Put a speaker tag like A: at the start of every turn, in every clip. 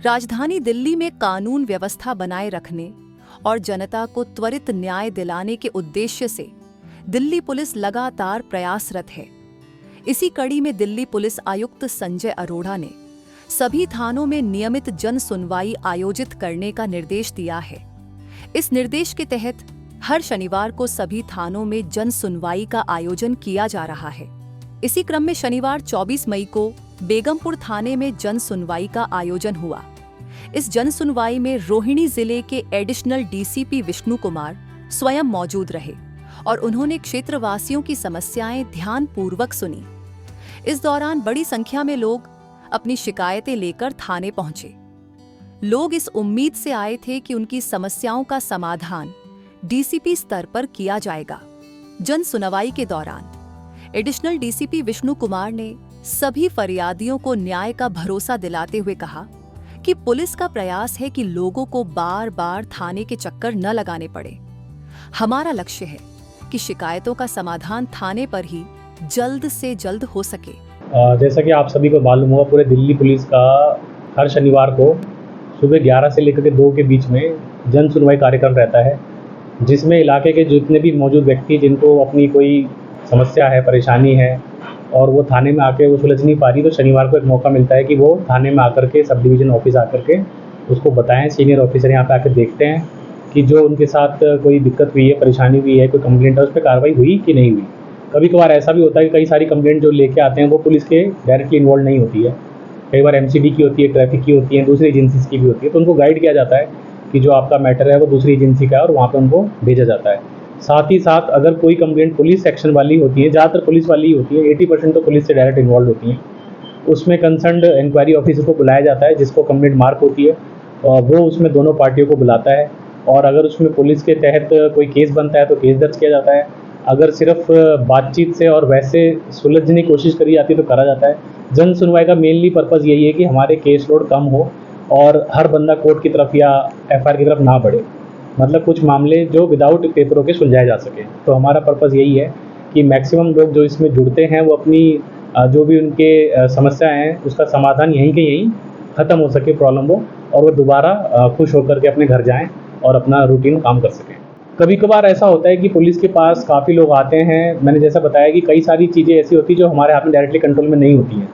A: राजधानी दिल्ली में कानून व्यवस्था बनाए रखने और जनता को त्वरित न्याय दिलाने के उद्देश्य से दिल्ली पुलिस लगातार प्रयासरत है। इसी कड़ी में दिल्ली पुलिस आयुक्त संजय अरोड़ा ने सभी थानों में नियमित जन सुनवाई आयोजित करने का निर्देश दिया है। इस निर्देश के तहत हर शनिवार को सभी थानों में जन सुनवाई का आयोजन किया जा रहा है। इसी क्रम में शनिवार 24 मई को बेगमपुर थाने में जन सुनवाई का आयोजन हुआ। इस जन सुनवाई में रोहिणी जिले के एडिशनल डीसीपी विष्णु कुमार स्वयं मौजूद रहे और उन्होंने क्षेत्रवासियों की समस्याएं ध्यानपूर्वक सुनी। इस दौरान बड़ी संख्या में लोग अपनी शिकायतें लेकर थाने पहुंचे। लोग इस उम्मीद से आए थे कि उनकी समस्याओं का समाधान डीसीपी स्तर पर किया जाएगा। जन सुनवाई के दौरान एडिशनल डीसीपी विष्णु कुमार ने सभी फरियादियों को न्याय का भरोसा दिलाते हुए कहा कि पुलिस का प्रयास है कि लोगों को बार बार थाने के चक्कर न लगाने पड़े। हमारा लक्ष्य है कि शिकायतों का समाधान थाने पर ही जल्द से जल्द हो सके।
B: जैसा कि आप सभी को मालूम होगा, पूरे दिल्ली पुलिस का हर शनिवार को सुबह 11 से लेकर के 2 के बीच में जन सुनवाई कार्यक्रम रहता है, जिसमें इलाके के जितने भी मौजूद व्यक्ति जिनको अपनी कोई समस्या है, परेशानी है और वो थाने में आके वो सुलझ नहीं पा रही, तो शनिवार को एक मौका मिलता है कि वो थाने में आकर के सब डिवीज़न ऑफिस आकर के उसको बताएं। सीनियर ऑफिसर यहाँ पे आकर देखते हैं कि जो उनके साथ कोई दिक्कत हुई है, परेशानी हुई है, कोई कंप्लेंट है, उस पर कार्रवाई हुई कि नहीं हुई। कभी कभार ऐसा भी होता है कि कई सारी कंप्लेंट जो लेके आते हैं वो पुलिस के डायरेक्टली इन्वॉल्व नहीं होती है। कई बार एमसीडी की होती है, ट्रैफिक की होती है, दूसरी एजेंसीज की भी होती है, तो उनको गाइड किया जाता है कि जो आपका मैटर है वो दूसरी एजेंसी का है और वहाँ पे उनको भेजा जाता है। साथ ही साथ अगर कोई कंप्लेंट पुलिस सेक्शन वाली होती है, ज़्यादातर पुलिस वाली ही होती है, 80% तो पुलिस से डायरेक्ट इन्वॉल्व होती हैं, उसमें कंसर्न्ड इंक्वायरी ऑफिसर को बुलाया जाता है, जिसको कंप्लेंट मार्क होती है, वो उसमें दोनों पार्टियों को बुलाता है और अगर उसमें पुलिस के तहत कोई केस बनता है तो केस दर्ज किया जाता है। अगर सिर्फ बातचीत से और वैसे सुलझने की कोशिश करी जाती है तो करा जाता है। जन सुनवाई का मेनली पर्पज़ यही है कि हमारे केस लोड कम हो और हर बंदा कोर्ट की तरफ या एफआईआर की तरफ ना बढ़े, मतलब कुछ मामले जो विदाउट पेपरों के सुलझाए जा सके। तो हमारा पर्पज़ यही है कि मैक्सिमम लोग जो इसमें जुड़ते हैं वो अपनी जो भी उनके समस्या हैं उसका समाधान यहीं के यहीं ख़त्म हो सके, प्रॉब्लम हो, और वो दोबारा खुश होकर के अपने घर जाएं और अपना रूटीन काम कर सकें। कभी कभार ऐसा होता है कि पुलिस के पास काफ़ी लोग आते हैं। मैंने जैसा बताया कि कई सारी चीज़ें ऐसी होती हैं जो हमारे हाथ में डायरेक्टली कंट्रोल में नहीं होती हैं।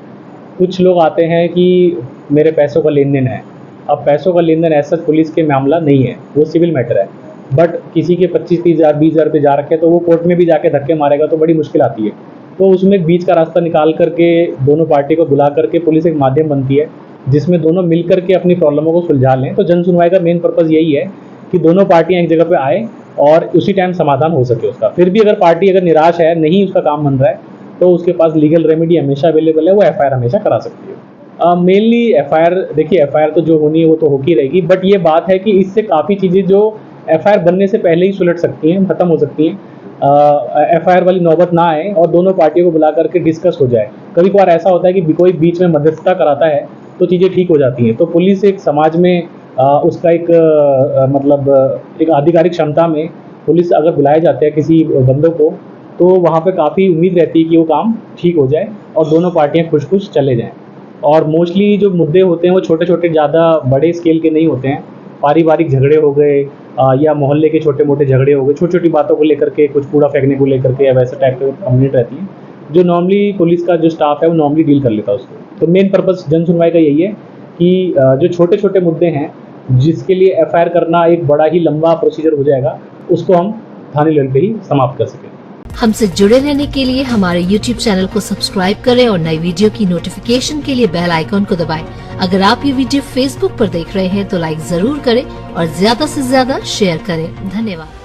B: कुछ लोग आते हैं कि मेरे पैसों का लेन देन है। अब पैसों का लेन देन ऐसा पुलिस के मामला नहीं है, वो सिविल मैटर है। बट किसी के 25-30 हज़ार 20 हज़ार रुपये जा रखे हैं तो वो कोर्ट में भी जाके धक्के मारेगा तो बड़ी मुश्किल आती है। तो उसमें बीच का रास्ता निकाल करके दोनों पार्टी को बुला करके पुलिस एक माध्यम बनती है जिसमें दोनों मिल करके अपनी प्रॉब्लमों को सुलझा लें। तो जन सुनवाई का मेन पर्पज़ यही है कि दोनों पार्टियाँ एक जगह पे आए और उसी टाइम समाधान हो सके उसका। फिर भी अगर पार्टी अगर निराश है, नहीं उसका काम बन रहा है, तो उसके पास लीगल रेमेडी हमेशा अवेलेबल है, वो एफआईआर हमेशा करा सकती है। मेनली एफआईआर, देखिए एफआईआर तो जो होनी है वो तो होती रहेगी, बट ये बात है कि इससे काफ़ी चीज़ें जो एफआईआर बनने से पहले ही सुलझ सकती हैं, ख़त्म हो सकती हैं। एफआईआर वाली नौबत ना आए और दोनों पार्टियों को बुला करके डिस्कस हो जाए। कभी कभार ऐसा होता है कि कोई बीच में मध्यस्थता कराता है तो चीज़ें ठीक हो जाती हैं। तो पुलिस एक समाज में उसका एक मतलब एक आधिकारिक क्षमता में पुलिस अगर बुलाए जाते हैं किसी बंदों को, तो वहाँ पे काफ़ी उम्मीद रहती है कि वो काम ठीक हो जाए और दोनों पार्टियाँ खुश खुश चले जाएँ। और मोस्टली जो मुद्दे होते हैं वो छोटे छोटे, ज़्यादा बड़े स्केल के नहीं होते हैं। पारिवारिक झगड़े हो गए या मोहल्ले के छोटे मोटे झगड़े हो गए, छोटी छोटी बातों को लेकर के, कुछ कूड़ा फेंकने को लेकर के या वैसे टाइप की कंप्लेंट रहती है जो नॉर्मली पुलिस का जो स्टाफ है वो नॉर्मली डील कर लेता है उसको। तो मेन पर्पस जन सुनवाई का यही है कि जो छोटे छोटे मुद्दे हैं जिसके लिए एफआईआर करना एक बड़ा ही लंबा प्रोसीजर हो जाएगा, उसको हम थाने लेवल पे ही समाप्त कर सकें।
C: हमसे जुड़े रहने के लिए हमारे YouTube चैनल को सब्सक्राइब करें और नई वीडियो की नोटिफिकेशन के लिए बेल आइकॉन को दबाएं। अगर आप ये वीडियो Facebook पर देख रहे हैं तो लाइक जरूर करें और ज्यादा से ज्यादा शेयर करें। धन्यवाद।